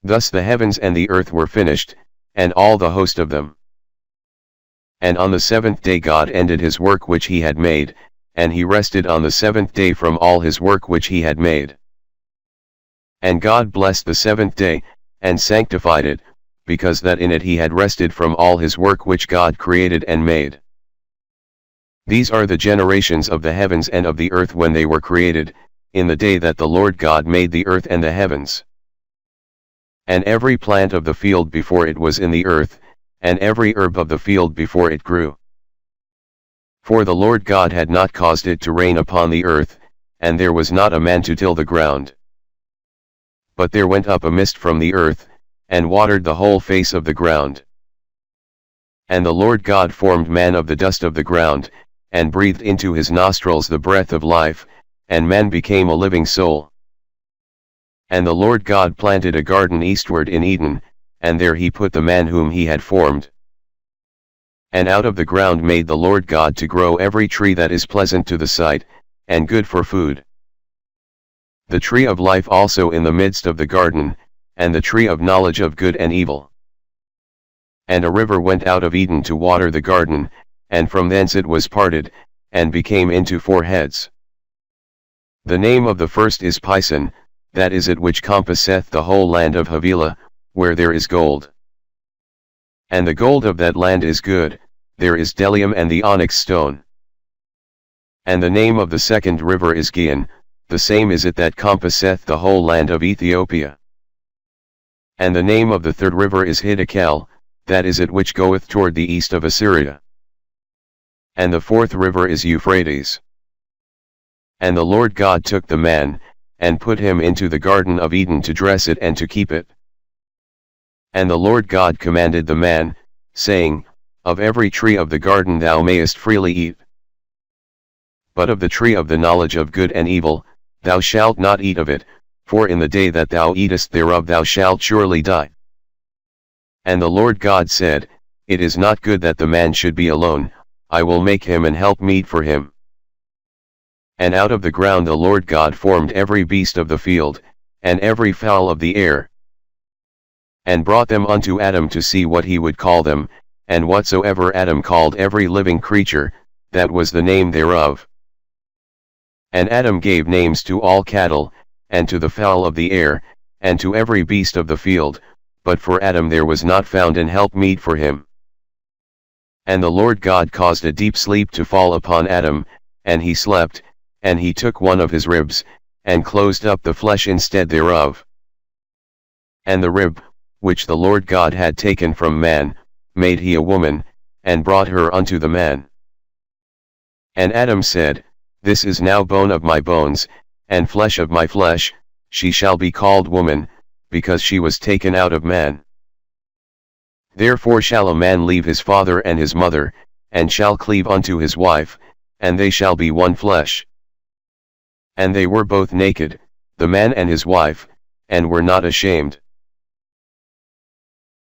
Thus the heavens and the earth were finished, and all the host of them. And on the seventh day God ended his work which he had made, and he rested on the seventh day from all his work which he had made. And God blessed the seventh day, and sanctified it, because that in it he had rested from all his work which God created and made. These are the generations of the heavens and of the earth when they were created, in the day that the Lord God made the earth and the heavens. And every plant of the field before it was in the earth, and every herb of the field before it grew. For the Lord God had not caused it to rain upon the earth, and there was not a man to till the ground. But there went up a mist from the earth, and watered the whole face of the ground. And the Lord God formed man of the dust of the ground, and breathed into his nostrils the breath of life, and man became a living soul. And the Lord God planted a garden eastward in Eden, and there he put the man whom he had formed. And out of the ground made the Lord God to grow every tree that is pleasant to the sight, and good for food. The tree of life also in the midst of the garden, and the tree of knowledge of good and evil. And a river went out of Eden to water the garden, and from thence it was parted, and became into 4 heads. The name of the first is Pison, that is it which compasseth the whole land of Havilah, where there is gold. And the gold of that land is good, there is bdellium and the onyx stone. And the name of the second river is Gihon, the same is it that compasseth the whole land of Ethiopia. And the name of the third river is Hiddekel, that is it which goeth toward the east of Assyria. And the fourth river is Euphrates. And the Lord God took the man, and put him into the garden of Eden to dress it and to keep it. And the Lord God commanded the man, saying, Of every tree of the garden thou mayest freely eat. But of the tree of the knowledge of good and evil, thou shalt not eat of it, for in the day that thou eatest thereof thou shalt surely die. And the Lord God said, It is not good that the man should be alone, I will make him an helpmeet for him. And out of the ground the Lord God formed every beast of the field, and every fowl of the air, and brought them unto Adam to see what he would call them, and whatsoever Adam called every living creature, that was the name thereof. And Adam gave names to all cattle, and to the fowl of the air, and to every beast of the field, but for Adam there was not found an helpmeet for him. And the Lord God caused a deep sleep to fall upon Adam, and he slept, and he took one of his ribs, and closed up the flesh instead thereof. And the rib, which the Lord God had taken from man, made he a woman, and brought her unto the man. And Adam said, This is now bone of my bones, and flesh of my flesh, she shall be called woman, because she was taken out of man. Therefore shall a man leave his father and his mother, and shall cleave unto his wife, and they shall be one flesh. And they were both naked, the man and his wife, and were not ashamed.